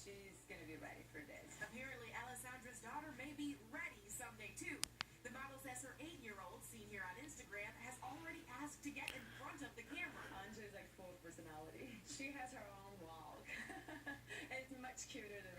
she's gonna be ready for this. Apparently, Alessandra's daughter may be ready someday, too. The model says her 8-year-old, seen here on Instagram, has already asked to get in front of the camera. Anja's like full of personality. She has her own walk. It's much cuter than